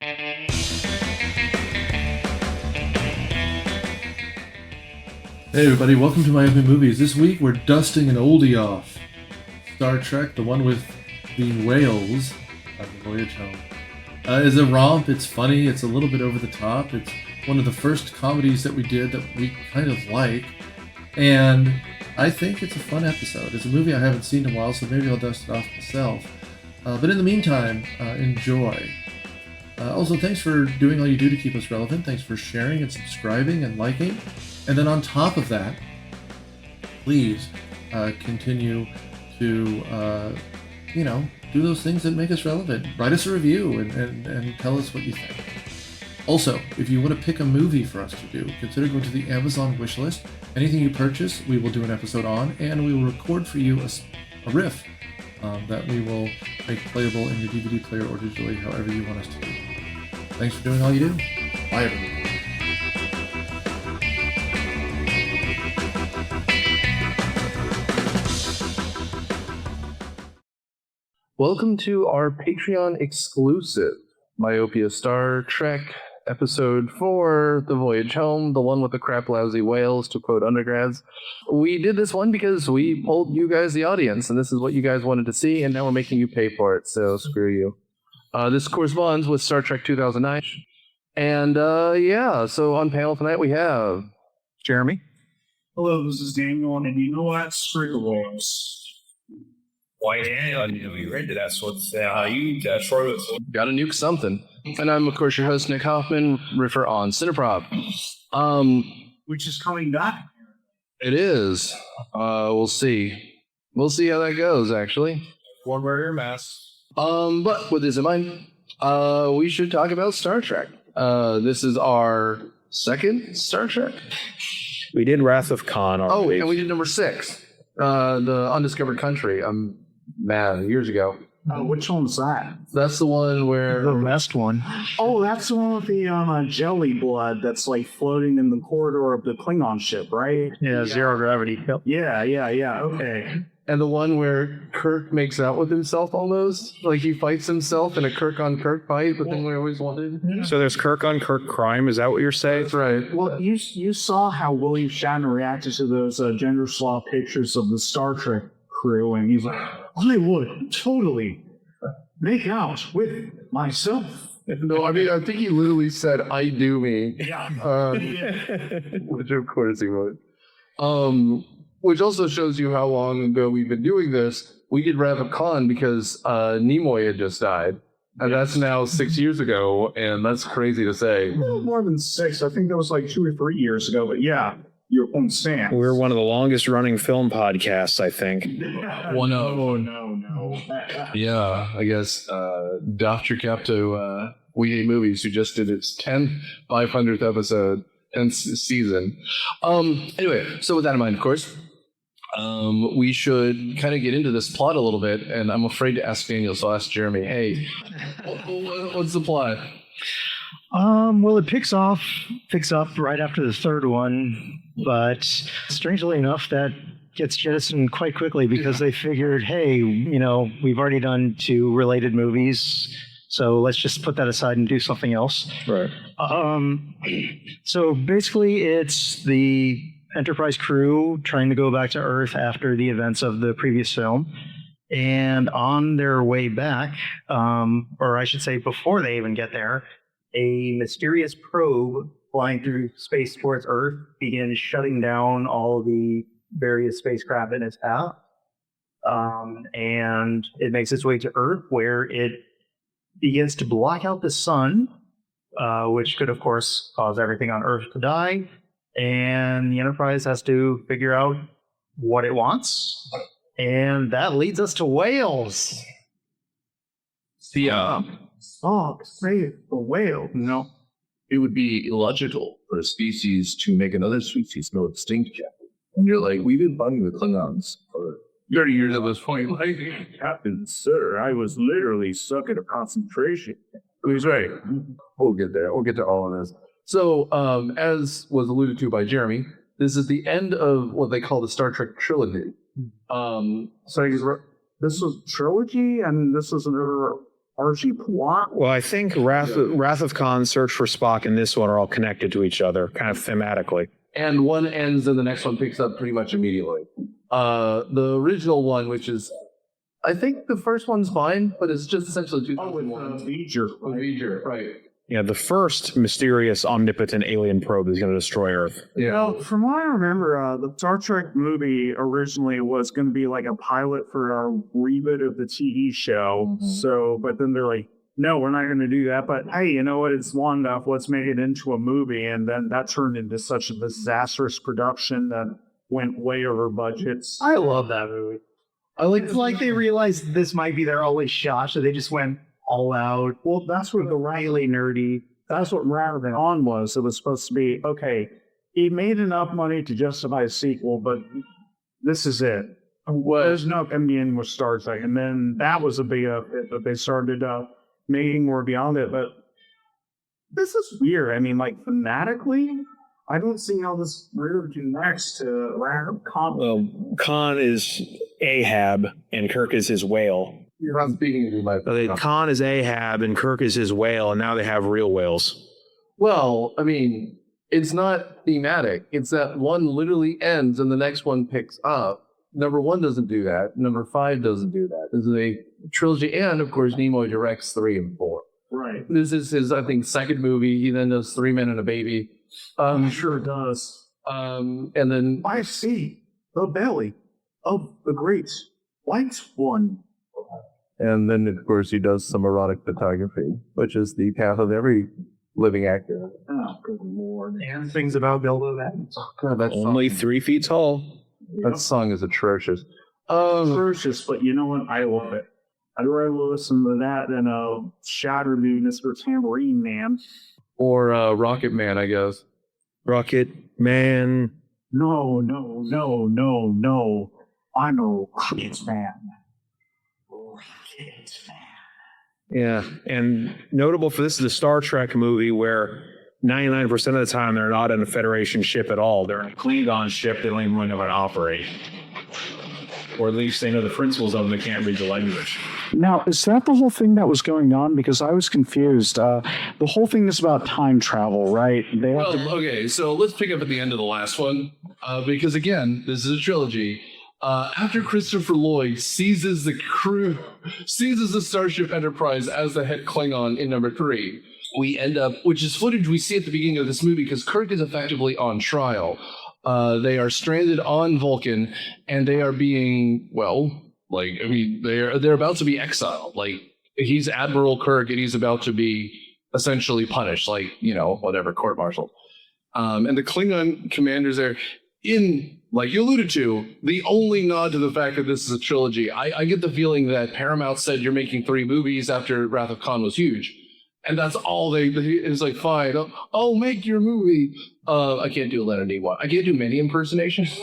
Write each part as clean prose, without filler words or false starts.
Hey everybody, welcome to Myopia Movies. This week we're dusting an oldie off. Star Trek, the one with the whales on the Voyage home. It's a romp, it's funny, it's a little bit over the top. It's one of the first comedies that we did that we kind of like. And I think it's a fun episode. It's a movie I haven't seen in a while, so maybe I'll dust it off myself. But in the meantime, enjoy. Also, thanks for doing all you do to keep us relevant. Thanks for sharing and subscribing and liking. And then on top of that, please continue to, do those things that make us relevant. Write us a review and tell us what you think. Also, if you want to pick a movie for us to do, consider going to the Amazon wishlist. Anything you purchase, we will do an episode on, and we will record for you a riff that we will make playable in your DVD player or digitally, however you want us to do. Thanks for doing all you do. Bye, everyone. Welcome to our Patreon exclusive Myopia Star Trek episode 4, The Voyage Home, the one with the crap lousy whales, to quote undergrads. We did this one because we told you guys, the audience, and this is what you guys wanted to see, and now we're making you pay for it, so screw you. This corresponds with Star Trek 2009. And so on panel tonight we have Jeremy. Hello, this is Daniel, and you know what? Screw the rules. Why, yeah, we read it. That's what you Troy was. Gotta nuke something. And I'm, of course, your host, Nick Hoffman, riffer on Cineprop. Which is coming back. It is. We'll see. We'll see how that goes, actually. One murder mass. But with this in mind, we should talk about Star Trek. This is our second Star Trek. We did Wrath of Khan already. Oh, and we did number 6, the Undiscovered Country. Years ago. Which one's that? That's the one where The best one. Oh, that's the one with the jelly blood that's like floating in the corridor of the Klingon ship, right? Yeah, zero gravity. Yep. Yeah. Okay. and the one where Kirk makes out with himself almost. Like he fights himself in a Kirk on Kirk fight, the thing we always wanted. So there's Kirk on Kirk crime. Is that what you're saying? That's right. Well, you saw how William Shatner reacted to those gender swap pictures of the Star Trek crew, and he's like, I would totally make out with myself. No, I mean, I think he literally said, I do me. Yeah. Which of course he would. Which also shows you how long ago we've been doing this. We did Wrath of Khan because Nimoy had just died. And that's now 6 years ago, and that's crazy to say. A little more than 6. I think that was like 2 or 3 years ago, but yeah. Your own stand. We're one of the longest running film podcasts, I think. One of. Oh, no. Yeah, I guess Dr. Capto, We Hate Movies, who just did its 500th episode, 10th season. Anyway, so with that in mind, of course, we should kind of get into this plot a little bit, and I'm afraid to ask Daniel, so I'll ask Jeremy, hey, what's the plot? Well, it picks up right after the third one, but strangely enough, that gets jettisoned quite quickly because they figured, hey, we've already done 2 related movies, so let's just put that aside and do something else. Right. So basically, it's the Enterprise crew trying to go back to Earth after the events of the previous film. And on their way back, or I should say before they even get there, a mysterious probe flying through space towards Earth begins shutting down all the various spacecraft in its path. And it makes its way to Earth, where it begins to block out the sun, which could, of course, cause everything on Earth to die. And the Enterprise has to figure out what it wants. And that leads us to whales. Oh, say the whale. No, it would be illogical for a species to make another species more extinct, Captain. And you're like, we've been bugging the Klingons for 30 years at this point. Like, Captain, sir, I was literally stuck in a concentration. he's right. We'll get there. We'll get to all of this. So, as was alluded to by Jeremy, this is the end of what they call the Star Trek trilogy. So this was trilogy, and this was another RG plot. Well, I think Wrath of Khan, Search for Spock, and this one are all connected to each other, kind of thematically. And one ends and the next one picks up pretty much immediately. The original one, which is, I think the first one's fine, but it's just essentially 2001. Voyager, right. Yeah, the first mysterious, omnipotent alien probe is going to destroy Earth. Yeah. Well, from what I remember, the Star Trek movie originally was going to be like a pilot for our reboot of the TV show. Mm-hmm. So, but then they're like, no, we're not going to do that. But hey, you know what? It's long enough. Let's make it into a movie. And then that turned into such a disastrous production that went way over budgets. I love that movie. It's like they realized this might be their only shot, so they just went all out. Well, that's what the Really nerdy. That's what Wrath of Khan was. It was supposed to be, okay, he made enough money to justify a sequel, but this is it. There's no ending with Star Trek. And then that was a big hit that they started making more beyond it. But this is weird. I mean, like, thematically, I don't see how this really connects to Wrath of Khan. Well, Khan is Ahab, and Kirk is his whale. You're not speaking to my... Khan is Ahab, and Kirk is his whale, and now they have real whales. Well, I mean, it's not thematic. It's that one literally ends and the next one picks up. Number 1 doesn't do that. Number 5 doesn't do that. This is a trilogy, and of course, Nimoy directs 3 and 4. Right. This is his, I think, second movie. He then does 3 Men and a Baby. Sure does. And then I see the belly of the great white one. And then, of course, he does some erotic photography, which is the path of every living actor. Oh, good lord. And things about Bilbo Baggins. God, that Only song, 3 feet tall. that song is atrocious. Atrocious, but you know what? I love it. I'd rather listen to that than Shatter Me, Mr. Tambourine Man. Or Rocket Man, I guess. Rocket Man. No. I'm a Rocket Man. Yeah, and notable for this is a Star Trek movie where 99% of the time they're not in a Federation ship at all. They're in a Klingon ship they don't even know how to operate. Or at least they know the principles of them, they can't read the language. Now, is that the whole thing that was going on? Because I was confused. The whole thing is about time travel, right? Okay, so let's pick up at the end of the last one. Because again, this is a trilogy. After Christopher Lloyd seizes the Starship Enterprise as the head Klingon in number 3, we end up, which is footage we see at the beginning of this movie because Kirk is effectively on trial. They are stranded on Vulcan, and they are being, they're about to be exiled. Like, he's Admiral Kirk, and he's about to be essentially punished, court-martialed. And the Klingon commanders are in, like you alluded to, the only nod to the fact that this is a trilogy. I get the feeling that Paramount said you're making 3 movies after Wrath of Khan was huge. And that's all it's like, fine, I'll make your movie. I can't do Leonard Nimoy. I can't do many impersonations.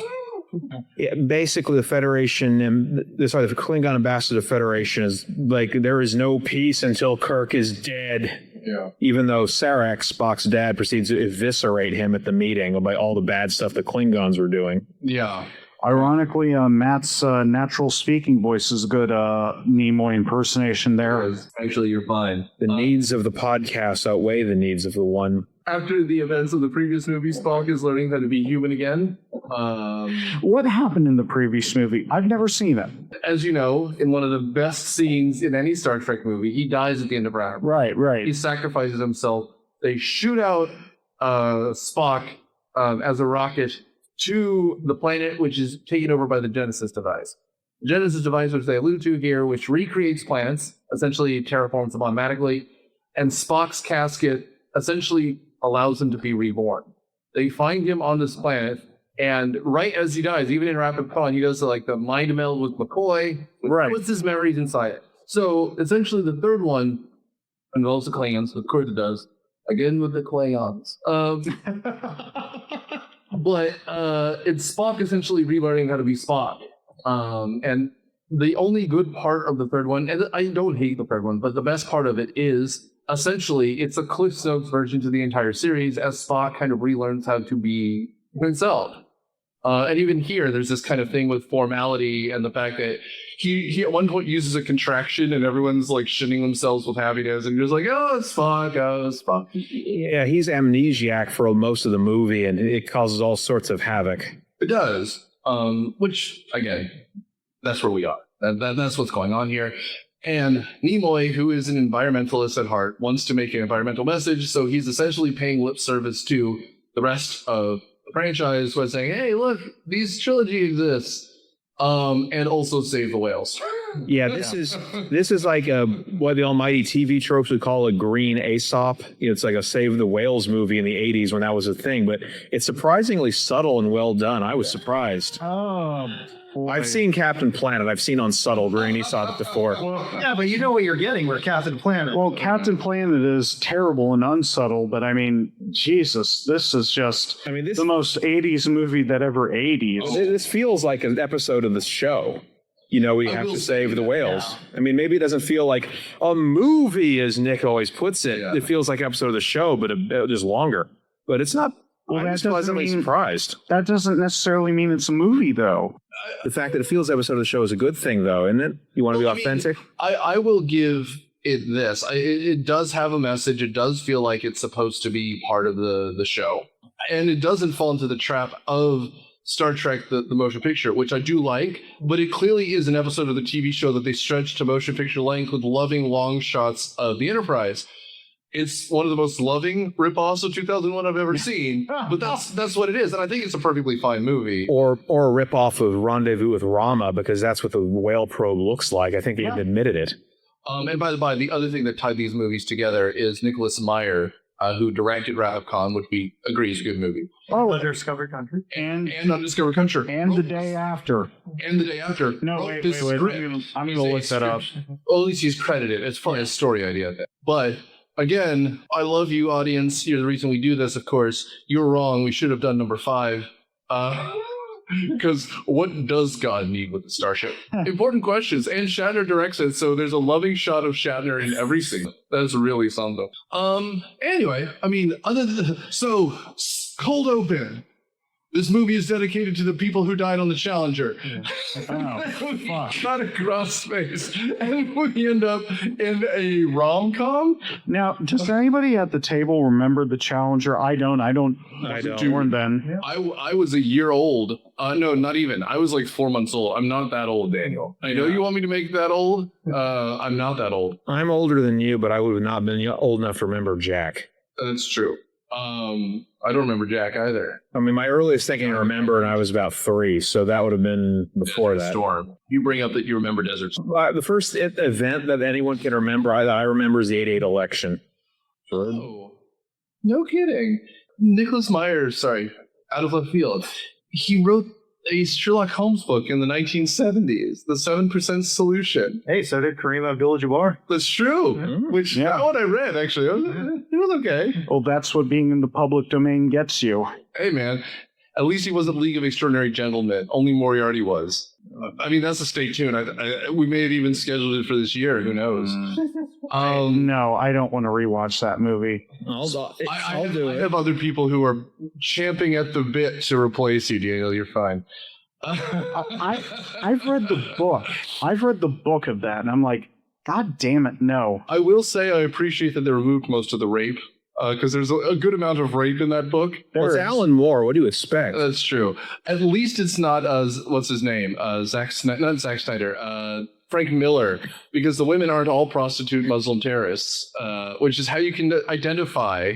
Yeah, basically the Federation, the Klingon ambassador to the Federation is like, there is no peace until Kirk is dead. Yeah. Even though Sarek, Spock's dad, proceeds to eviscerate him at the meeting by all the bad stuff the Klingons were doing. Yeah. Ironically, Matt's natural speaking voice is a good Nimoy impersonation there. Actually, you're fine. The needs of the podcast outweigh the needs of the one. After the events of the previous movie, Spock is learning how to be human again. What happened in the previous movie? I've never seen it. As you know, in one of the best scenes in any Star Trek movie, he dies at the end of Reruns. Right. He sacrifices himself. They shoot out Spock as a rocket to the planet, which is taken over by the Genesis device. The Genesis device, which they allude to here, which recreates planets, essentially terraforms them automatically, and Spock's casket essentially allows him to be reborn. They find him on this planet, and right as he dies, even in Rapid Fun, he goes to like the mind meld with McCoy, puts his memories inside it. So essentially the third one involves the Klingons, of course it does, again with the Klingons. But it's Spock essentially relearning how to be Spock. And the only good part of the third one, and I don't hate the third one, but the best part of it is essentially it's a Cliff Notes version to the entire series as Spock kind of relearns how to be himself. And even here, there's this kind of thing with formality and the fact that he at one point uses a contraction and everyone's like shitting themselves with happiness and you're just like, oh, it's Spock, oh, it's Spock. Yeah, he's amnesiac for most of the movie, and it causes all sorts of havoc. It does. Which, again, that's where we are. That's what's going on here. And Nimoy, who is an environmentalist at heart, wants to make an environmental message, so he's essentially paying lip service to the rest of the franchise by saying, hey, look, these trilogy exists. And also save the whales. Yeah, this is like what the almighty TV tropes would call a green Aesop. It's like a Save the Whales movie in the 80s when that was a thing, but it's surprisingly subtle and well done. I was surprised. Oh, boy. I've seen Captain Planet. I've seen Unsubtle green Aesop before. Yeah, but you know what you're getting with Captain Planet. Well, Captain Planet is terrible and unsubtle, but I mean, Jesus, this is just the most 80s movie that ever 80s. This feels like an episode of the show. We have to save the whales. Yeah. I mean, maybe it doesn't feel like a movie, as Nick always puts it. Yeah. It feels like an episode of the show, but just longer. But it's not. Well, I'm pleasantly surprised. That doesn't necessarily mean it's a movie, though. The fact that it feels episode of the show is a good thing, though, isn't it? You want to be authentic? I will give it this. It does have a message. It does feel like it's supposed to be part of the show. And it doesn't fall into the trap of Star Trek, the motion picture, which I do like, but it clearly is an episode of the TV show that they stretched to motion picture length with loving long shots of the Enterprise. It's one of the most loving rip-offs of 2001 I've ever seen, but that's what it is, and I think it's a perfectly fine movie. Or a rip-off of Rendezvous with Rama, because that's what the whale probe looks like. I think they even admitted it. And by the by, the other thing that tied these movies together is Nicholas Meyer, who directed Wrath of Khan, which we agree is a good movie. Oh, Undiscovered Country. And Undiscovered Country. And The Day After. And The Day After. No, wait. I'm going to look that up. Well, at least he's credited. It's probably a story idea. But again, I love you, audience. You're the reason we do this, of course. You're wrong. We should have done number 5. Because what does God need with the starship? Important questions. And Shatner directs it, so there's a loving shot of Shatner in every scene. That's really something. Anyway, I mean, so cold open. This movie is dedicated to the people who died on the Challenger. Yeah. Oh, fuck. Not across space. And we end up in a rom-com? Now, does anybody at the table remember the Challenger? I don't. I don't. Born then. Yeah. I was a year old. No, not even. I was like 4 months old. I'm not that old, Daniel. I know you want me to make that old. I'm not that old. I'm older than you, but I would have not been old enough to remember Jack. That's true. I don't remember Jack either. I mean, my earliest thing I remember, and I was about 3, so that would have been before that. Storm. You bring up that you remember Desert Storm. The first event that anyone can remember, I remember, is the 8/8 election. Oh, no kidding. Nicholas Meyer, out of left field. He wrote a Sherlock Holmes book in the 1970s, The 7% Solution. Hey, so did Kareem Abdul-Jabbar. That's true. Which, not what I read, actually. It was okay. Well, that's what being in the public domain gets you. Hey, man. At least he wasn't League of Extraordinary Gentlemen. Only Moriarty was. I mean, that's a stay tuned. We may have even scheduled it for this year. Who knows? No, I don't want to rewatch that movie. I'll do it. I have other people who are champing at the bit to replace you, Daniel. You're fine. I've read the book. I've read the book of that, and I'm like, God damn it, no. I will say I appreciate that they removed most of the rape. Because there's a good amount of rape in that book. Well, it's Alan Moore. What do you expect? That's true. At least it's not, what's his name? Not Zack Snyder. Frank Miller. Because the women aren't all prostitute Muslim terrorists. Which is how you can identify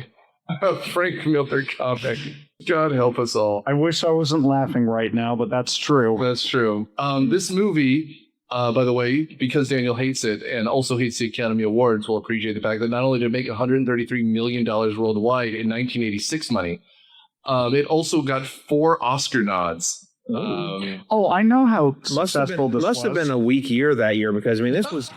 a Frank Miller comic. God help us all. I wish I wasn't laughing right now, but that's true. That's true. This movie... by the way, because Daniel hates it and also hates the Academy Awards, will appreciate the fact that not only did it make $133 million worldwide in 1986 money, it also got 4 Oscar nods. I know how successful this was. Must have been a weak year that year because, I mean, this was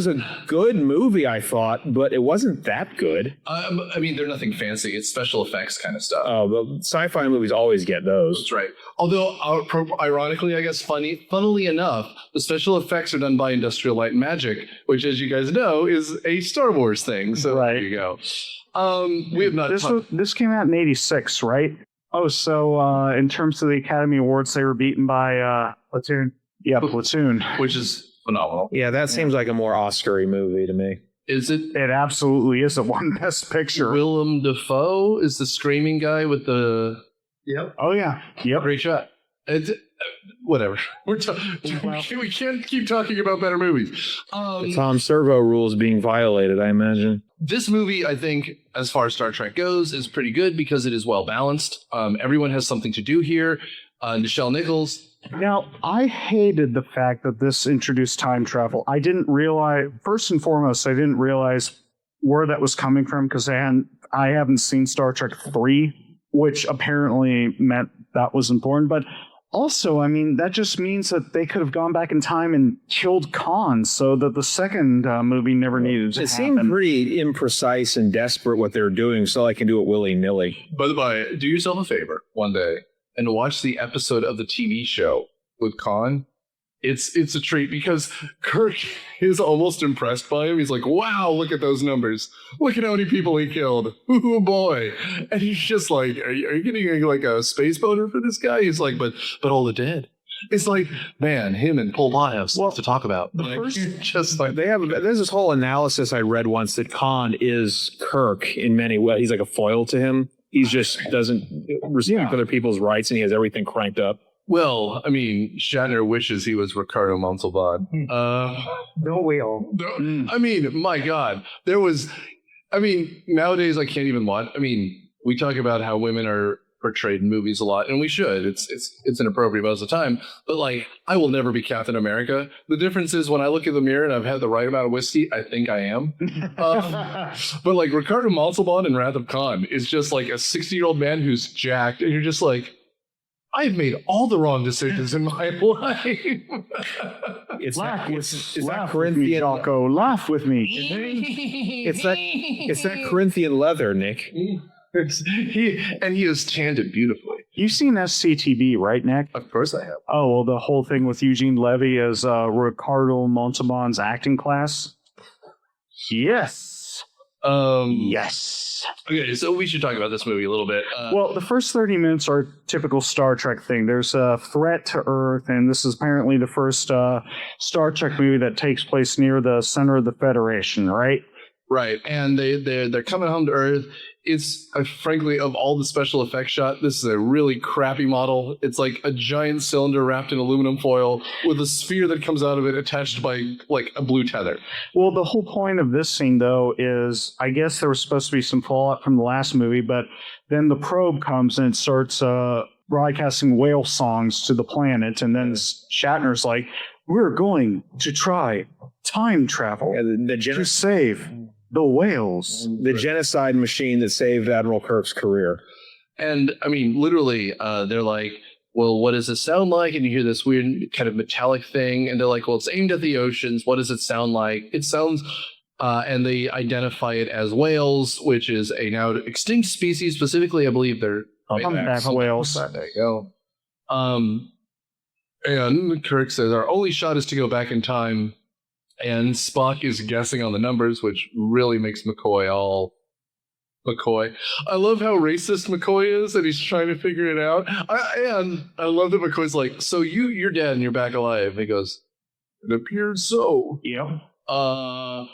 a good movie, I thought, but it wasn't that good. I mean, they're nothing fancy. It's special effects kind of stuff. Oh, but sci-fi movies always get those. That's right. Although, ironically, I guess, funnily enough, the special effects are done by Industrial Light and Magic, which, as you guys know, is a Star Wars thing. So there you go. We have not. This came out in '86, right? Oh, so in terms of the Academy Awards, they were beaten by Platoon. Yeah, Platoon. which is phenomenal. Yeah, that seems like a more Oscar-y movie to me. Is it? It absolutely is a one Best Picture. Willem Dafoe is the screaming guy with the Oh yeah. Yep. great shot. It's, whatever. We can't keep talking about better movies. The Tom Servo rule is being violated, I imagine. This movie, I think, as far as Star Trek goes, is pretty good because it is well balanced. Everyone has something to do here. Nichelle Nichols. Now, I hated the fact that this introduced time travel. I didn't realize, first and foremost, I didn't realize where that was coming from because I haven't seen Star Trek 3, which apparently meant that was important. But also, I mean, that just means that they could have gone back in time and killed Khan so that the second movie never needed to It happen. seemed pretty imprecise and desperate what they were doing, so I can do it willy-nilly. By the way, do yourself a favor one day and watch the episode of the TV show with Khan. It's a treat because Kirk is almost impressed by him. He's like, wow, look at those numbers. Look at how many people he killed. Oh boy. And he's just like, are you getting like a space boner for this guy? He's like, but all the dead. It's like, man, him and Paul Pye have stuff to talk about. The first, Just like, There's this whole analysis I read once that Khan is Kirk in many ways. He's like a foil to him. He just doesn't respect other people's rights, and he has everything cranked up. well, I mean, Shatner wishes he was Ricardo Montalban. No, we all. I mean, my God, nowadays I can't even watch. I mean, we talk about how women are portrayed in movies a lot, and we should. It's inappropriate most of the time. But like, I will never be Captain America. The difference is when I look in the mirror and I've had the right amount of whiskey, I think I am. But like Ricardo Montalban in Wrath of Khan is just like a 60-year-old man who's jacked, and you're just like, I've made all the wrong decisions in my life. It's laugh that, with, it's laugh that with me, Corinthian. Jocko. Laugh with me. It's that Corinthian leather, Nick. He is tanned it beautifully. You've seen SCTV, right, Nick? Of course I have. Oh, well, the whole thing with Eugene Levy as Ricardo Montalban's acting class? Yes. Yes. Okay, so we should talk about this movie a little bit. Well, the first 30 minutes are typical Star Trek thing. There's a threat to Earth, and this is apparently the first Star Trek movie that takes place near the center of the Federation, right? Right, and they're coming home to Earth. It's frankly, of all the special effects shot, this is a really crappy model. It's like a giant cylinder wrapped in aluminum foil with a sphere that comes out of it attached by like a blue tether. Well, the whole point of this scene, though, is I guess there was supposed to be some fallout from the last movie, but then the probe comes and it starts broadcasting whale songs to the planet, and then Shatner's like, we're going to try time travel to save the whales. The genocide machine that saved Admiral Kirk's career. And I mean, literally, they're like, well, what does it sound like? And you hear this weird kind of metallic thing, and they're like, well, it's aimed at the oceans. What does it sound like? It sounds, and they identify it as whales, which is a now extinct species. Specifically, I believe they're Humpback whales. There you go. And Kirk says, our only shot is to go back in time. And Spock is guessing on the numbers, which really makes McCoy all McCoy. I love how racist McCoy is, and he's trying to figure it out. And I love that McCoy's like, so you're dead and you're back alive. And he goes, it appears so. Yep. Now,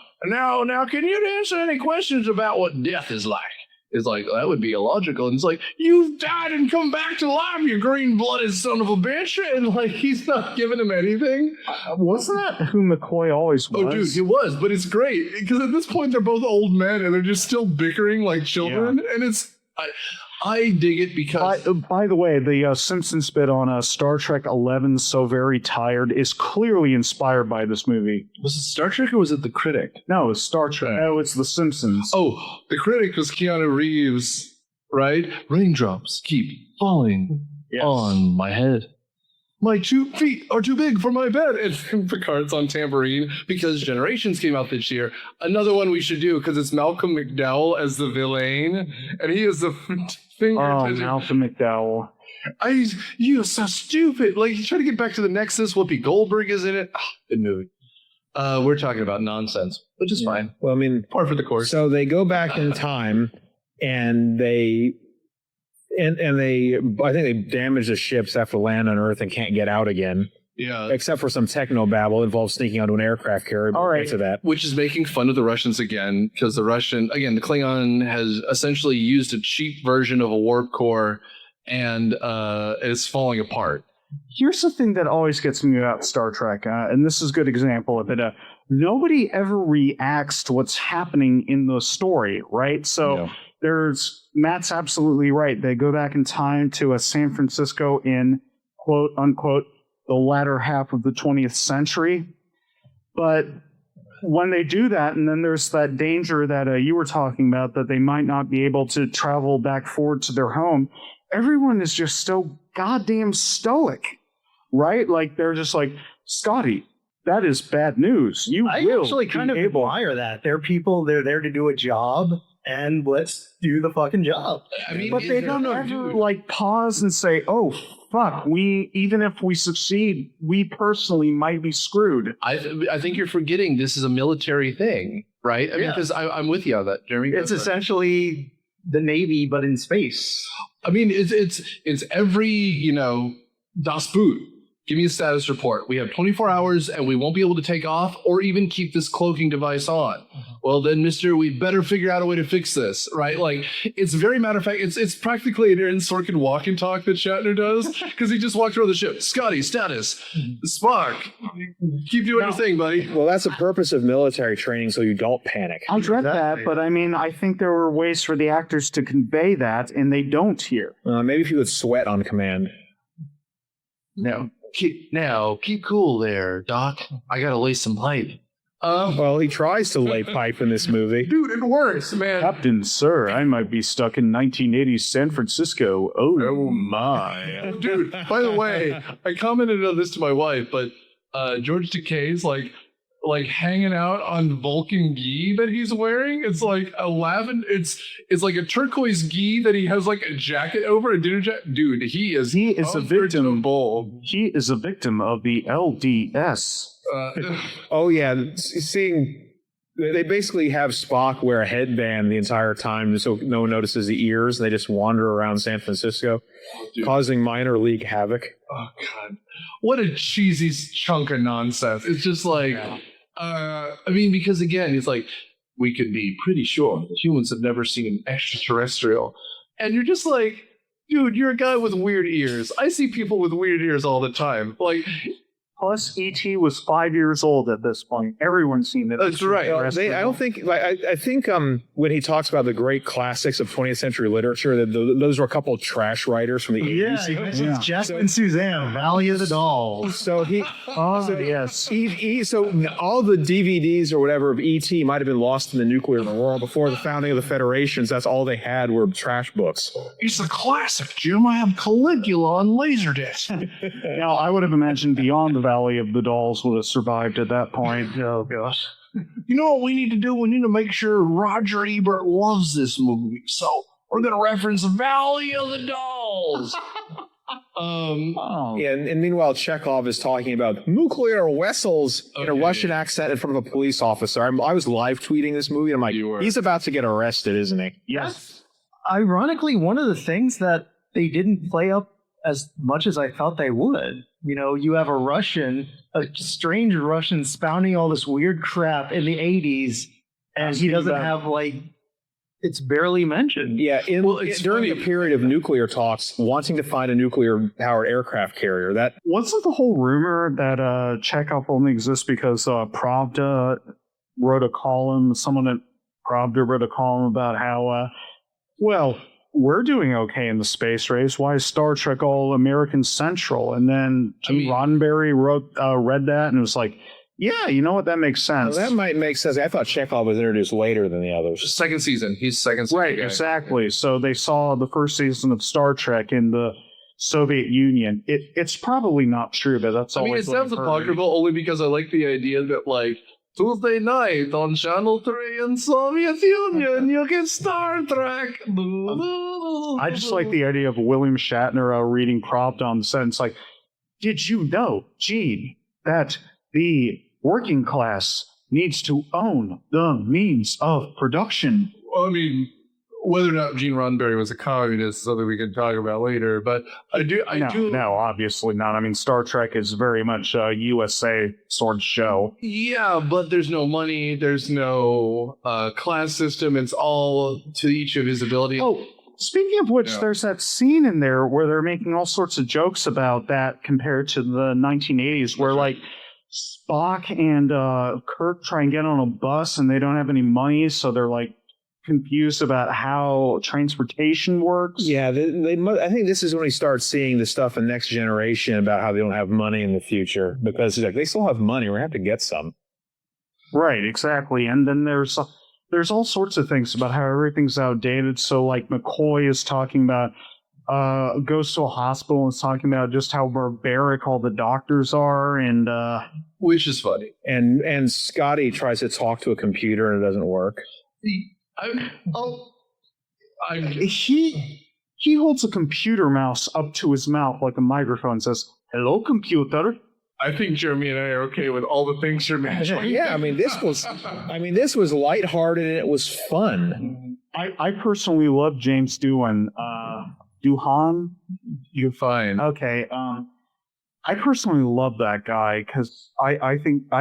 can you answer any questions about what death is like? It's like, that would be illogical. And it's like, you've died and come back to life, you green-blooded son of a bitch. And like, he's not giving him anything. Wasn't that who McCoy always was? Oh, dude, he was. But it's great because at this point, they're both old men and they're just still bickering like children. Yeah. And it's, I dig it because... By the way, the Simpsons bit on Star Trek 11, So Very Tired, is clearly inspired by this movie. Was it Star Trek or was it The Critic? No, it's Star Trek. Oh, it's The Simpsons. Oh, The Critic was Keanu Reeves, right? Raindrops keep falling on my head. My 2 feet are too big for my bed. And Picard's on tambourine because Generations came out this year. Another one we should do because it's Malcolm McDowell as the villain. And he is the finger. Oh, Malcolm McDowell. You're so stupid. Like, he's trying to get back to the Nexus. Whoopi Goldberg is in it. Good movie. We're talking about nonsense, which is fine. Well, I mean, par for the course. So they go back in time and they And I think they damage the ships after land on Earth and can't get out again. Yeah. Except for some techno babble involves sneaking onto an aircraft carrier. All right. To that. Which is making fun of the Russians again, because the Klingon has essentially used a cheap version of a warp core and is falling apart. Here's the thing that always gets me about Star Trek, and this is a good example of it. Nobody ever reacts to what's happening in the story, right? So Matt's absolutely right. They go back in time to San Francisco in, quote unquote, the latter half of the 20th century. But when they do that, and then there's that danger that you were talking about, that they might not be able to travel back forward to their home, everyone is just so goddamn stoic, right? Like, they're just like, Scotty, that is bad news. I actually kind of admire that. They're people, they're there to do a job, and let's do the fucking job. I mean, but they don't ever like pause and say, "Oh fuck, even if we succeed, we personally might be screwed." I think you're forgetting this is a military thing, right? I mean, because I'm with you on that, Jeremy. It's essentially the Navy, but in space. I mean, it's every Das Boot. Give me a status report. We have 24 hours and we won't be able to take off or even keep this cloaking device on. Well, then, mister, we better figure out a way to fix this, right? Like, it's very matter of fact, it's practically an Aaron Sorkin walk and talk that Shatner does, because he just walks around the ship. Scotty, status. Spock, keep doing your thing, buddy. Well, that's the purpose of military training, so you don't panic. I read that, but I mean, I think there were ways for the actors to convey that, and they don't here. Maybe if you would sweat on command. No. Keep cool there, Doc. I gotta lay some pipe. Well, he tries to lay pipe in this movie. Dude, it works, man. Captain, sir, I might be stuck in 1980s San Francisco. Oh my. Dude, by the way, I commented on this to my wife, but George Takei's like hanging out on Vulcan gi that he's wearing. It's like a it's like a turquoise gi that he has like a jacket over, a dinner jacket. Dude, he is a victim. He is a victim of the LDS. Oh yeah, seeing they basically have Spock wear a headband the entire time so no one notices the ears, and they just wander around San Francisco, causing minor league havoc. Oh god, what a cheesy chunk of nonsense. It's just like I mean, because again, it's like, we could be pretty sure that humans have never seen an extraterrestrial. And you're just like, dude, you're a guy with weird ears. I see people with weird ears all the time. Like, plus, E.T. was 5 years old at this point. Everyone's seen it. That's right. I think when he talks about the great classics of 20th century literature, that those were a couple of trash writers from the 80s. Yeah. Jasmine Suzanne, Valley of the Dolls. So he, yes. So all the DVDs or whatever of E.T. might have been lost in the nuclear war before the founding of the Federations. That's all they had were trash books. It's a classic, Jim. I have Caligula on Laserdisc. Now, I would have imagined Beyond the Valley of the Dolls would have survived at that point. Oh gosh. You know what we need to do? We need to make sure Roger Ebert loves this movie. So we're going to reference Valley of the Dolls. Yeah, and meanwhile, Chekhov is talking about nuclear vessels in a Russian accent in front of a police officer. I was live tweeting this movie, and I'm like, he's about to get arrested, isn't he? Yes. Ironically, one of the things that they didn't play up as much as I thought they would. You have a strange Russian spouting all this weird crap in the 80s, and he doesn't have, it's barely mentioned. Yeah, during the period of nuclear talks, wanting to find a nuclear-powered aircraft carrier. Wasn't the whole rumor that Chekhov only exists because Pravda wrote a column, someone at Pravda wrote a column about how, we're doing okay in the space race. Why is Star Trek all American Central? And then Jim Roddenberry read that and was like, yeah, you know what? That makes sense. Well, that might make sense. I thought Chekhov was introduced later than the others. Second season. He's second season. Right, exactly. So they saw the first season of Star Trek in the Soviet Union. It's probably not true, but that's all. I mean, it sounds apocryphal only because I like the idea that, Tuesday night on Channel 3 in Soviet Union, you get Star Trek. I just like the idea of William Shatner reading Pravda on the set. It's like, did you know, Gene, that the working class needs to own the means of production? I mean, whether or not Gene Roddenberry was a communist is something we can talk about later. But I do. No, obviously not. I mean, Star Trek is very much a USA sort of show. Yeah, but there's no money. There's no class system. It's all to each of his ability. Oh, speaking of which, there's that scene in there where they're making all sorts of jokes about that compared to the 1980s, where like Spock and Kirk try and get on a bus and they don't have any money, so they're like confused about how transportation works. Yeah, I think this is when we start seeing the stuff in Next Generation about how they don't have money in the future, because like, they still have money. We're going to have to get some. Right, exactly. And then there's all sorts of things about how everything's outdated. So like McCoy is talking about goes to a hospital and is talking about just how barbaric all the doctors are, and Which is funny. And Scotty tries to talk to a computer and it doesn't work. He holds a computer mouse up to his mouth like a microphone and says, "Hello, computer." I think Jeremy and I are okay with all the things you're mentioning. Yeah, this was lighthearted and it was fun. I personally love James Doohan. Doohan? You're fine. Okay. I personally love that guy because I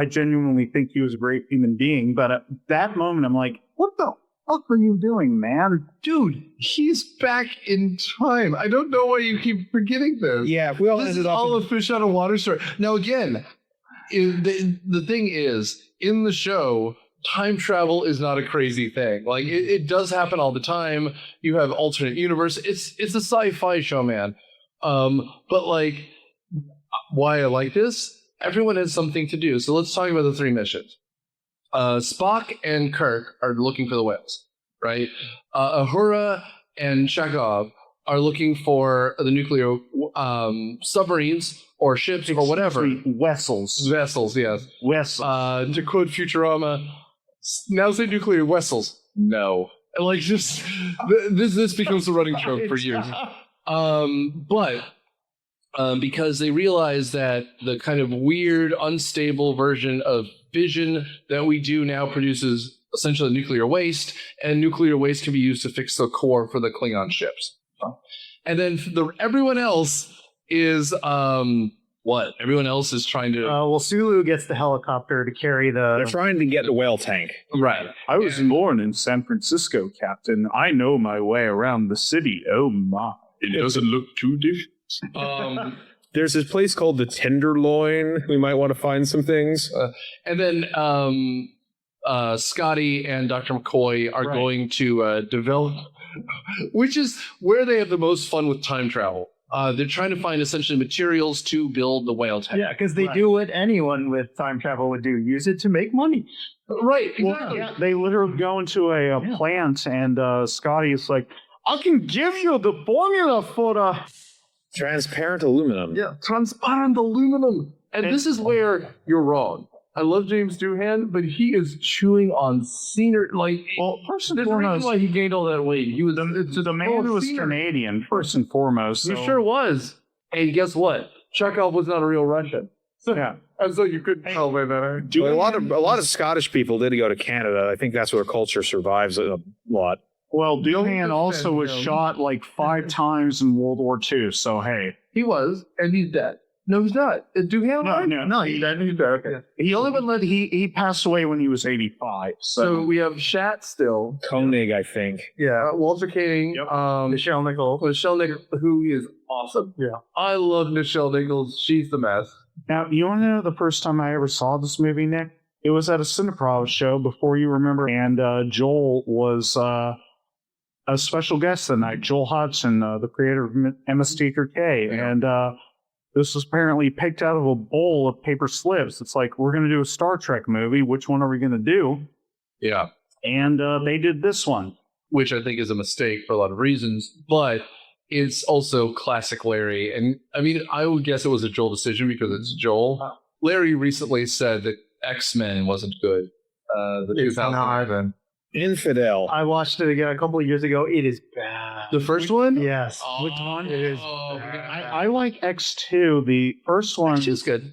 genuinely think he was a great human being. But at that moment, I'm like, what the fuck are you doing, man? Dude, he's back in time. I don't know why you keep forgetting this. Yeah, if we all This ended is up all a fish out of water story. Now, again, the thing is, in the show, time travel is not a crazy thing. Like, it does happen all the time. You have alternate universe. It's a sci-fi show, man. But, like, why I like this, everyone has something to do. So let's talk about the three missions. Spock and Kirk are looking for the whales, right? Uhura and Chekhov are looking for the nuclear submarines or ships or whatever. Vessels. Vessels, yes. Vessels. To quote Futurama, now say nuclear vessels. No. Like, just, this becomes a running joke for years. But because they realize that the kind of weird, unstable version of fission that we do now produces essentially nuclear waste, and nuclear waste can be used to fix the core for the Klingon ships. And then everyone else is what? Everyone else is trying to. Well, Sulu gets the helicopter to carry they're the. trying to get the whale tank. Right. I was born in San Francisco, Captain. I know my way around the city. Oh my. It doesn't look too different. There's this place called the Tenderloin. We might want to find some things. And then Scotty and Dr. McCoy are going to develop, which is where they have the most fun with time travel. They're trying to find essentially materials to build the whale tank. Yeah, because they do what anyone with time travel would do: use it to make money. Right, exactly. Well, they literally go into a plant, and Scotty's like, "I can give you the formula for the Transparent aluminum. Yeah, transparent aluminum." And this is where you're wrong. I love James Doohan, but he is chewing on scenery. Like, well, first and there's a reason foremost, why he gained all that weight. He was the man who was Canadian, first and foremost. He So. sure was. And guess what? Chekhov was not a real Russian. Yeah. And so you couldn't tell by that. Well, a lot of Scottish people did go to Canada. I think that's where culture survives a lot. Well, Doohan also was shot like 5 times in World War II, so hey. He was, and he's dead. No, he's not. Doohan? No, he's dead. Okay. He only been he passed away when he was 85. So we have Shat still. Koenig, I think. Yeah, Walter King. Yep. Nichelle Nichols. Nichelle Nichols, who is awesome. Yeah. I love Nichelle Nichols. She's the best. Now, you want to know the first time I ever saw this movie, Nick? It was at a Cineprov show before you remember, and Joel was a special guest that night. Joel Hodgson, the creator of MST3K, and this was apparently picked out of a bowl of paper slips. It's like, we're going to do a Star Trek movie. Which one are we going to do? Yeah. And they did this one. Which I think is a mistake for a lot of reasons, but it's also classic Larry. And I mean, I would guess it was a Joel decision because it's Joel. Larry recently said that X-Men wasn't good. The 2000. Infidel. I watched it again a couple of years ago. It is bad. The first one? Yes. Which one? It is. I like X2. The first one. X2's good.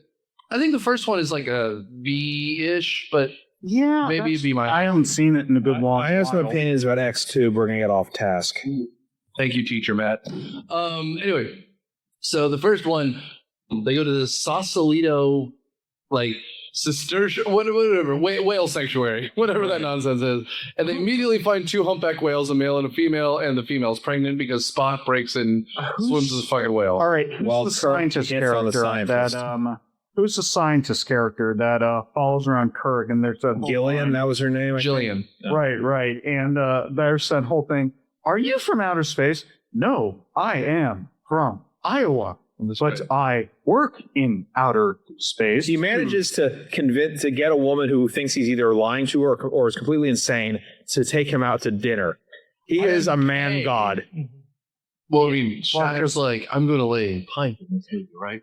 I think the first one is like a B-ish, but Yeah, Maybe it'd be my. I haven't seen it in a good long I have some while. opinions about X2 bringing it off task. Thank you, teacher Matt. Anyway, so the first one, they go to the Sausalito, like whatever whale sanctuary, whatever that nonsense is, and they immediately find 2 humpback whales, a male and a female, and the female's pregnant because Spock breaks and swims with the fucking whale. All right, who's Well, the Kirk scientist gets on the character scientist. that who's the scientist character that follows around Kirk and there's that whole Gillian, line- that was her name. I think. Jillian. Right, and there's that whole thing. Are you from outer space? No, I am from Iowa, but I work in outer space. He manages to get a woman who thinks he's either lying to her or is completely insane to take him out to dinner. He is a man god. Well, I mean, Spocker's like, I'm going to lay pint in this movie, right?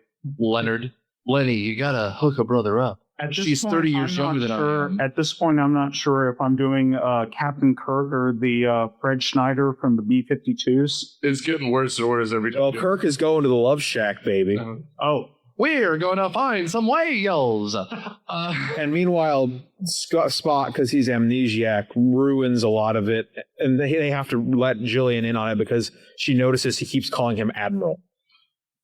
Lenny, you got to hook a brother up. At this She's point, 30 years I'm not younger than I sure- am. At this point, I'm not sure if I'm doing Captain Kirk or the Fred Schneider from the B-52s. It's getting worse and worse every time. Well, Kirk is going to the Love Shack, baby. Oh, We're going to find some whales. And meanwhile, Spock, because he's amnesiac, ruins a lot of it. And they have to let Jillian in on it because she notices he keeps calling him Admiral.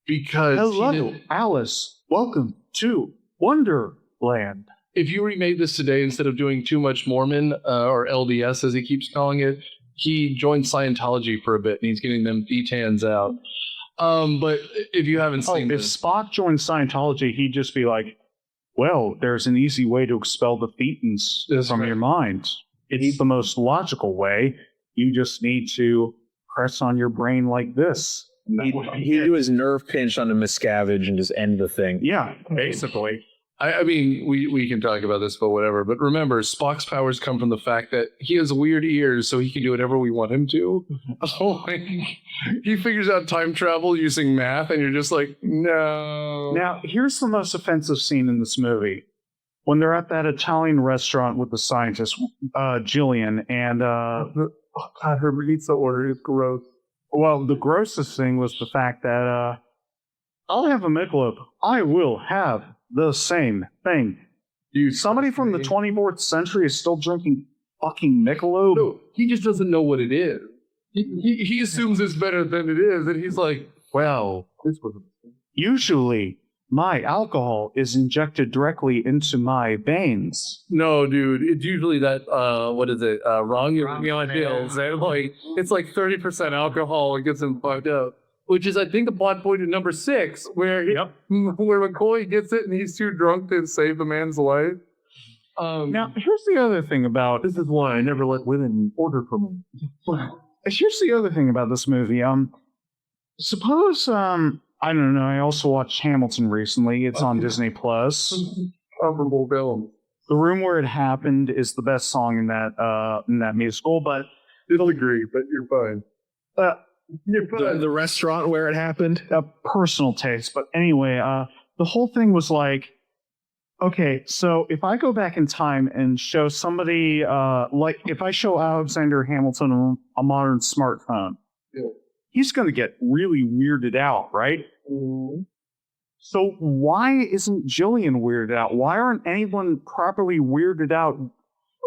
Because hello, Alice. Welcome to Wonderland. if you remade this today, instead of doing Too Much Mormon or LDS as he keeps calling it, he joined Scientology for a bit and he's getting them detans out. But if you haven't seen If this, Spock joined Scientology, he'd just be like, well, there's an easy way to expel the thetans That's from right. your mind. It's the most logical way. You just need to press on your brain like this. He'd do his nerve pinch on the Miscavige and just end the thing. Yeah, basically. I mean, we can talk about this, but whatever. But remember, Spock's powers come from the fact that he has weird ears, so he can do whatever we want him to. Oh, he figures out time travel using math, and you're just like, no. Now, here's the most offensive scene in this movie. When they're at that Italian restaurant with the scientist, Jillian, and her pizza order is gross. Well, the grossest thing was the fact that I'll have a Michelob. I will have the same thing. Somebody from the 24th century is still drinking fucking Michelob? No, he just doesn't know what it is. He assumes it's better than it is, and he's like, well, this was a mistake. Usually, my alcohol is injected directly into my veins. No, dude, it's usually that, what is it, wrong pills. And like, it's like 30% alcohol, it gets him fucked up. Which is, I think, the plot point in number 6, where where McCoy gets it and he's too drunk to save the man's life. Now, here's the other thing about... This is why I never let women order from me. Here's the other thing about this movie. Suppose, I don't know, I also watched Hamilton recently. It's on Disney+. Plus. Comparable film. The Room Where It Happened is the best song in that musical, but... It'll agree, but you're fine. The restaurant where it happened? A personal taste. But anyway, the whole thing was like, okay, so if I go back in time and show somebody, like if I show Alexander Hamilton a modern smartphone, he's going to get really weirded out, right? So why isn't Jillian weirded out? Why aren't anyone properly weirded out?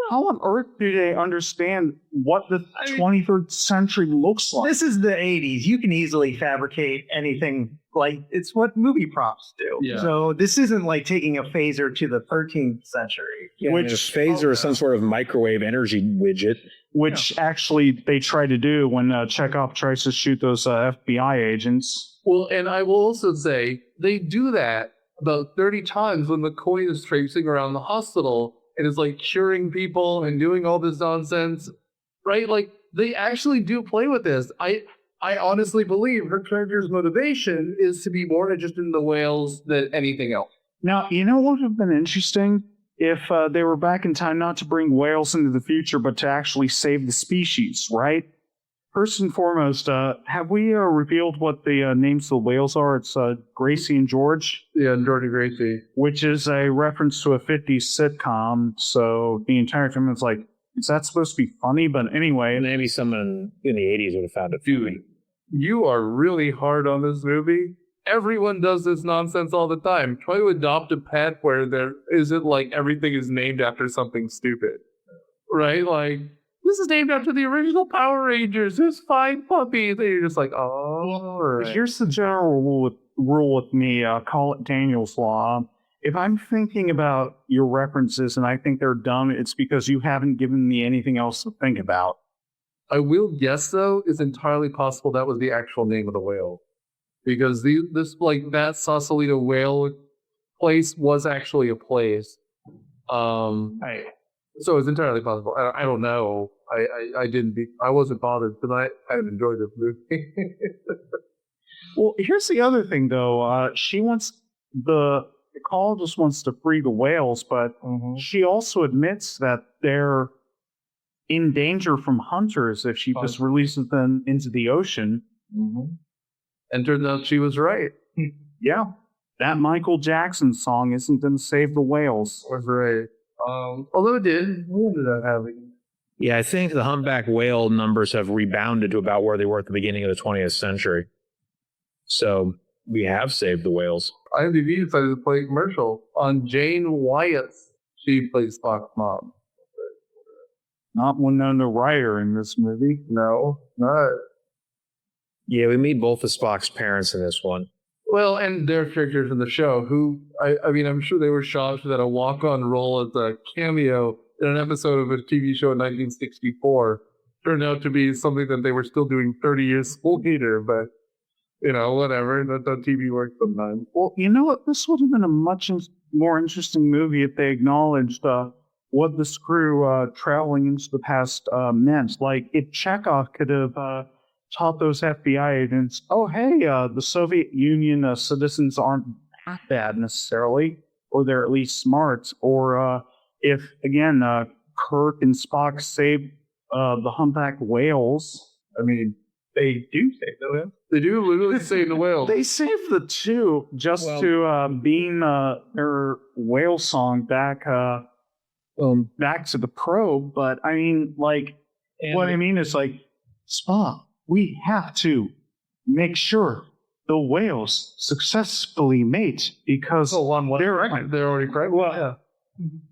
How on earth do they understand what the 23rd century looks like? This is the 80s. You can easily fabricate anything. Like, it's what movie props do. Yeah. So this isn't like taking a phaser to the 13th century. Which a phaser is some sort of microwave energy widget. Which actually they try to do when Chekhov tries to shoot those FBI agents. Well, and I will also say, they do that about 30 times when McCoy is traipsing around the hospital and is like curing people and doing all this nonsense, right? Like, they actually do play with this. I honestly believe her character's motivation is to be more interested in the whales than anything else. Now, you know what would have been interesting? If they were back in time not to bring whales into the future, but to actually save the species, right? First and foremost, have we revealed what the names of the whales are? It's Gracie and George. Yeah, and Jordan Gracie. Which is a reference to a 50s sitcom. So the entire time it's like, is that supposed to be funny? But anyway. Maybe someone in the 80s would have found it funny. You are really hard on this movie. everyone does this nonsense all the time. Try to adopt a pet where there isn't like everything is named after something stupid, right? Like this is named after the original Power Rangers. This fine puppy. Then you're just like, oh, right. Here's the general rule with me. Call it Daniel's Law. If I'm thinking about your references and I think they're dumb, it's because you haven't given me anything else to think about. I will guess though, it's entirely possible that was the actual name of the whale, because that Sausalito whale place was actually a place. So it's entirely possible. I don't know. I wasn't bothered because I enjoyed this movie. Well, here's the other thing though. The call just wants to free the whales, but she also admits that they're in danger from hunters if she just releases them into the ocean. And turns out she was right. Yeah. That Michael Jackson song isn't going to save the whales. Was right. Although it did. What ended up having? Yeah, I think the humpback whale numbers have rebounded to about where they were at the beginning of the 20th century. So we have saved the whales. IMDb decided to play a commercial on Jane Wyatt. She plays Spock's mom. Not Winona Ryder in this movie. No, not. Yeah, we meet both of Spock's parents in this one. Well, and their characters in the show, who, I mean, I'm sure they were shocked that a walk-on role as a cameo in an episode of a TV show in 1964 turned out to be something that they were still doing 30 years later, but, you know, whatever. That's how TV works sometimes. Well, you know what? This would have been a much more interesting movie if they acknowledged what this crew traveling into the past meant. Like, if Chekhov could have taught those FBI agents, oh, hey, the Soviet Union citizens aren't that bad necessarily, or they're at least smart. Or if, again, Kirk and Spock saved the humpback whales. I mean, they do save the whales. They do literally save the whale. They saved the two just to beam their whale song back to the probe. But I mean, like, what I mean is like, Spock, we have to make sure the whales successfully mate because they're already correct. Well, yeah.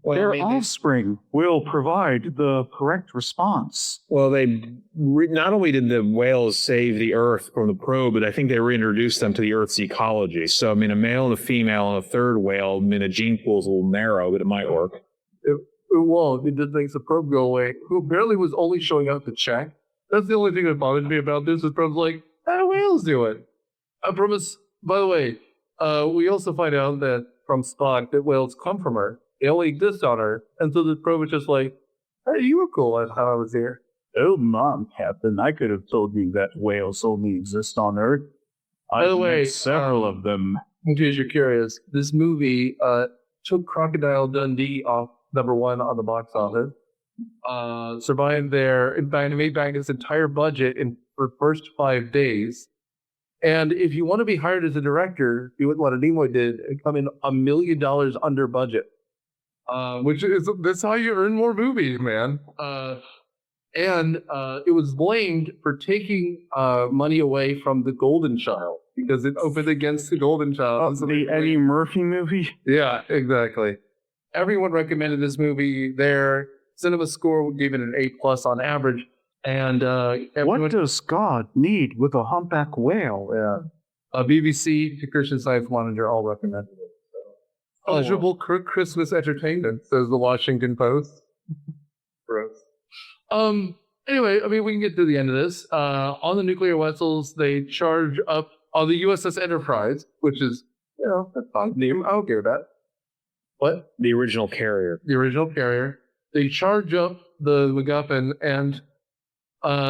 Their offspring will provide the correct response. Well, they not only did the whales save the Earth from the probe, but I think they reintroduced them to the Earth's ecology. So, I mean, a male and a female and a third whale, I mean, a gene pool is a little narrow, but it might work. It won't. It just makes the probe go away. Who barely was only showing up to check. That's the only thing that bothered me about this. Is probe's like, how do whales do it? I promise. By the way, we also find out that from Spock that whales come from Earth. They only exist on Earth. And so the probe is just like, hey, you were cool at how I was here. Oh, Mom, Captain, I could have told you that whales only exist on Earth. By the way, several of them. In case you're curious, this movie took Crocodile Dundee off #1 on the box office. Survived there, made back its entire budget in the first 5 days. And if you want to be hired as a director, do what Nimoy did and come in $1 million under budget. That's how you earn more movies, man. And it was blamed for taking money away from The Golden Child because it opened against The Golden Child. The Eddie Murphy movie? Yeah, exactly. Everyone recommended this movie there. Cinema Score gave it an A+ on average. And what does God need with a humpback whale? Yeah. BBC to Christian Science Monitor all recommended it. Eligible Kirk Christmas entertainment, says the Washington Post. Gross. Anyway, I mean, we can get to the end of this. On the nuclear vessels, they charge up on the USS Enterprise, which is, you know, that's fine. I'll give that. What? The original carrier. The original carrier. They charge up the MacGuffin and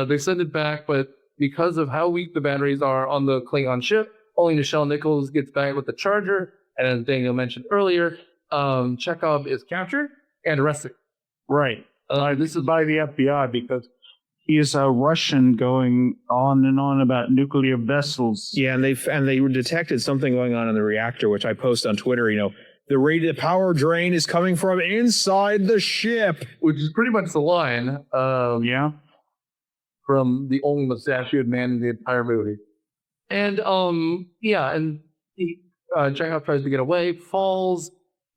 they send it back, but because of how weak the batteries are on the Klingon ship, only Nichelle Nichols gets back with the charger. And as Daniel mentioned earlier, Chekhov is captured and arrested. Right. This is by the FBI because he's a Russian going on and on about nuclear vessels. Yeah, and they detected something going on in the reactor, which I post on Twitter. You know, the power drain is coming from inside the ship, which is pretty much the line. Yeah. From the only mustachioed man in the entire movie. And and Chekhov tries to get away, falls,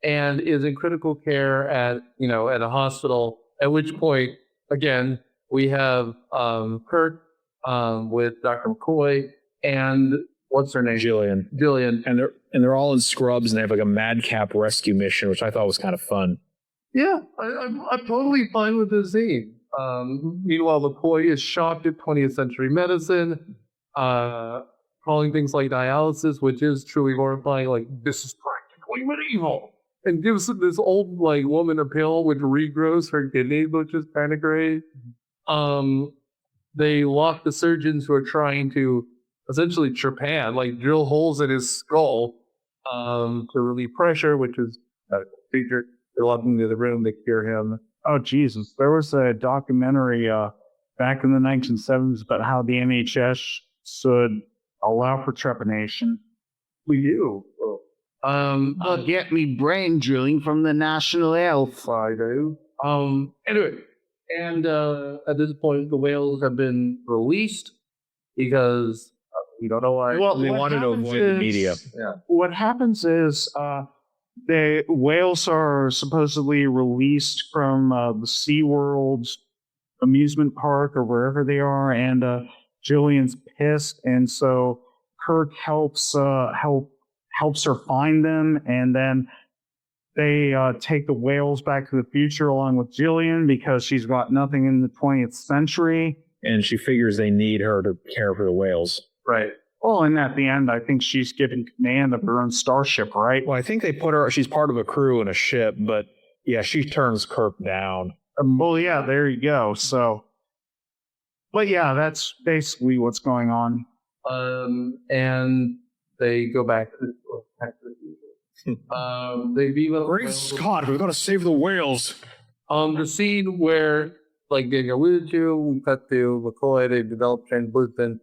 and is in critical care at a hospital. At which point, again, we have Kirk with Dr. McCoy and what's her name? Jillian. And they're all in scrubs, and they have like a madcap rescue mission, which I thought was kind of fun. Yeah, I'm totally fine with this scene. Meanwhile, McCoy is shocked at 20th century medicine, calling things like dialysis, which is truly horrifying, like, this is practically medieval. And gives this old woman a pill which regrows her kidneys, which is kind of great. They lock the surgeons who are trying to essentially trepan, drill holes in his skull to relieve pressure, which is a procedure. They lock him into the room, they cure him. Oh, Jesus. There was a documentary back in the 1970s about how the NHS should allow for trepanation. We do. I'll get me brain drilling from the National Health. I do. Anyway, and at this point, the whales have been released because we don't know why. Well, They wanted to avoid the media. Yeah. What happens is the whales are supposedly released from the SeaWorld amusement park or wherever they are, and Jillian's pissed, and so Kirk helps her find them, and then they take the whales back to the future along with Jillian because she's got nothing in the 20th century. And she figures they need her to care for the whales. Right. Well, and at the end, I think she's given command of her own starship, right? Well, I think they put her, she's part of a crew in a ship, but yeah, she turns Kirk down. Well, yeah, there you go. So, but yeah, that's basically what's going on. And they go back to the future. They beat up Great Scott, we've got to save the whales. The scene where, like getting alluded to, we cut to McCoy. They developed translucent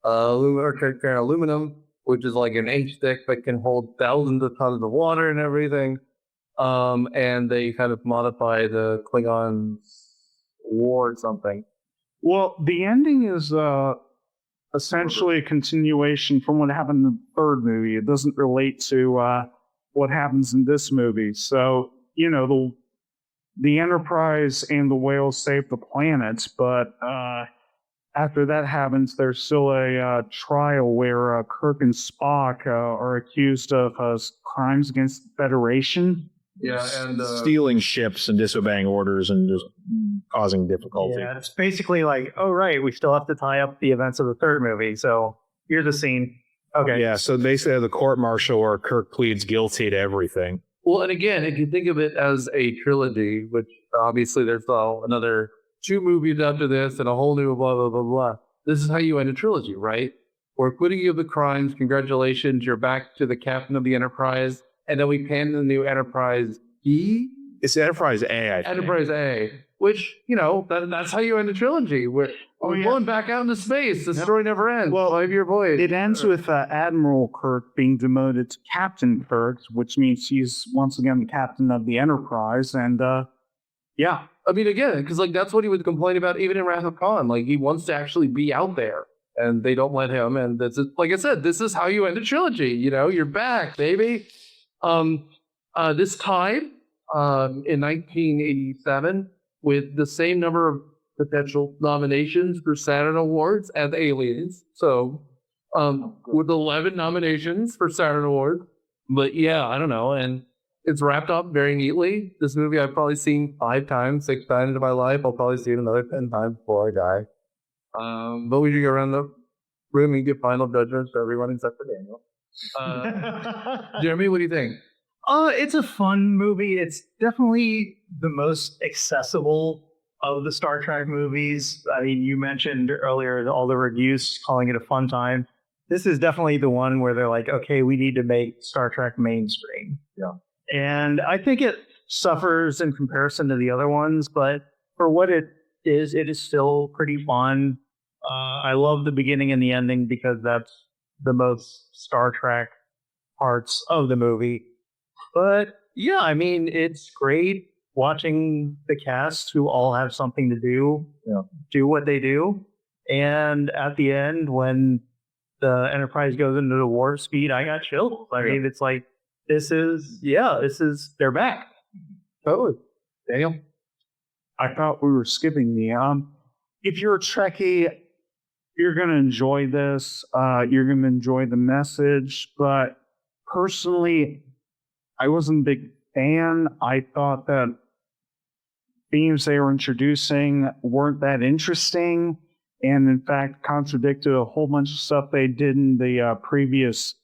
aluminum, which is like an H-stick that can hold thousands of tons of water and everything. And they kind of modify the Klingon war or something. Well, the ending is essentially a continuation from what happened in the third movie. It doesn't relate to what happens in this movie. So, the Enterprise and the whales save the planet, but after that happens, there's still a trial where Kirk and Spock are accused of crimes against the Federation. Yeah, and Stealing ships and disobeying orders and just causing difficulty. Yeah, it's basically like, oh, right, we still have to tie up the events of the third movie. So here's the scene. Okay. Yeah, so basically the court-martial where Kirk pleads guilty to everything. well, and again, if you think of it as a trilogy, which obviously there's another 2 movies after this and a whole new blah, blah, blah, blah. This is how you end a trilogy, right? We're acquitting you of the crimes. Congratulations. You're back to the captain of the Enterprise. And then we pan to the new Enterprise E? It's Enterprise A, I think. Enterprise A, which, that's how you end a trilogy. We're going back out into space. The story never ends. Well, 5-year voyage. It ends with Admiral Kirk being demoted to Captain Kirk, which means he's once again the captain of the Enterprise. And yeah. I mean, again, because that's what he would complain about even in Wrath of Khan. He wants to actually be out there, and they don't let him. And that's like I said, this is how you end a trilogy. You're back, baby. This time, in 1987, with the same number of potential nominations for Saturn Awards as Aliens. So, with 11 nominations for Saturn Awards. But yeah, I don't know, and it's wrapped up very neatly. This movie I've probably seen 5 times, 6 times in my life. I'll probably see it another 10 times before I die. But we should go around the room and get final judgments for everyone except for Daniel. Jeremy, what do you think? It's a fun movie. It's definitely the most accessible of the Star Trek movies. I mean, you mentioned earlier all the reviews calling it a fun time. This is definitely the one where they're like, okay, we need to make Star Trek mainstream. Yeah. And I think it suffers in comparison to the other ones, but for what it is still pretty fun. I love the beginning and the ending because that's the most Star Trek parts of the movie. But yeah, I mean, it's great watching the cast who all have something to do what they do. And at the end, when the Enterprise goes into the warp speed, I got chills. I mean, it's like, they're back. Totally. Daniel? I thought we were skipping the if you're a Trekkie, you're gonna enjoy this. You're gonna enjoy the message, but personally, I wasn't a big fan. I thought that themes they were introducing weren't that interesting, and in fact contradicted a whole bunch of stuff they did in the previous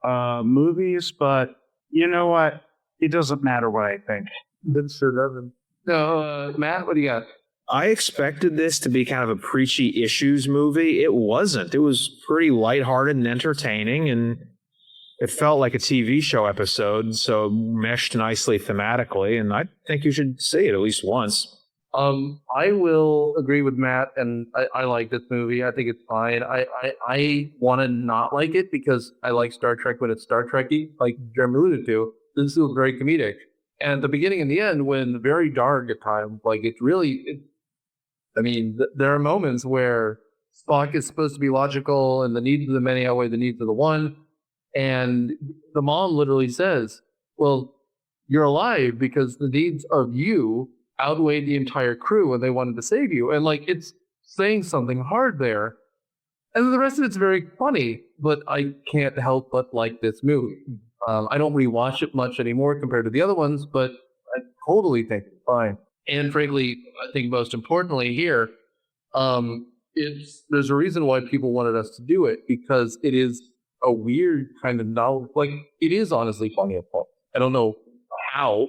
movies. But you know what? It doesn't matter what I think. It sure doesn't. No, Matt, what do you got? I expected this to be kind of a preachy issues movie. It wasn't. It was pretty lighthearted and entertaining, and it felt like a TV show episode, so it meshed nicely thematically, and I think you should see it at least once. I will agree with Matt, and I like this movie. I think it's fine. I want to not like it because I like Star Trek when it's Star Trekky, like Jeremy alluded to. This is very comedic. And at the beginning and the end, when very dark at times, like there are moments where Spock is supposed to be logical and the needs of the many outweigh the needs of the one. And the mom literally says, well, you're alive because the needs of you outweighed the entire crew and they wanted to save you. And like, it's saying something hard there. And then the rest of it's very funny, but I can't help but like this movie. I don't rewatch it much anymore compared to the other ones, but I totally think it's fine. And frankly, I think most importantly here, there's a reason why people wanted us to do it, because it is a weird kind of novel. Like, it is honestly funny at all. I don't know how,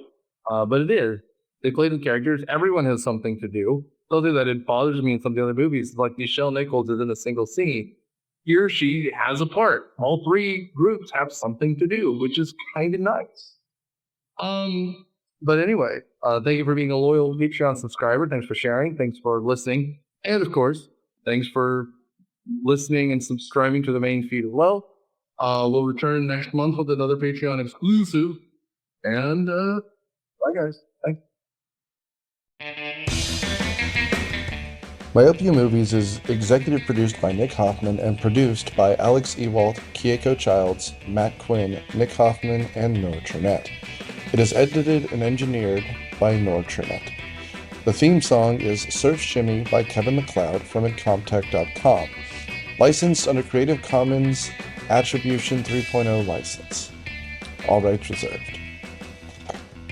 but it is. They play the characters. Everyone has something to do. Something that it bothers me in some of the other movies, like Nichelle Nichols is in a single scene. Here she has a part. All three groups have something to do, which is kind of nice. But anyway, thank you for being a loyal Patreon subscriber. Thanks for sharing. Thanks for listening. And of course, thanks for listening and subscribing to the main feed as well. We'll return next month with another Patreon exclusive. And bye, guys. Thanks. Myopia Movies is executive produced by Nick Hoffman and produced by Alex Ewalt, Kieko Childs, Matt Quinn, Nick Hoffman, and Noah Trinette. It is edited and engineered by Noah Trinette. The theme song is Surf Shimmy by Kevin MacLeod from Incomtech.com. Licensed under Creative Commons Attribution 3.0 license. All rights reserved.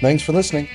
Thanks for listening.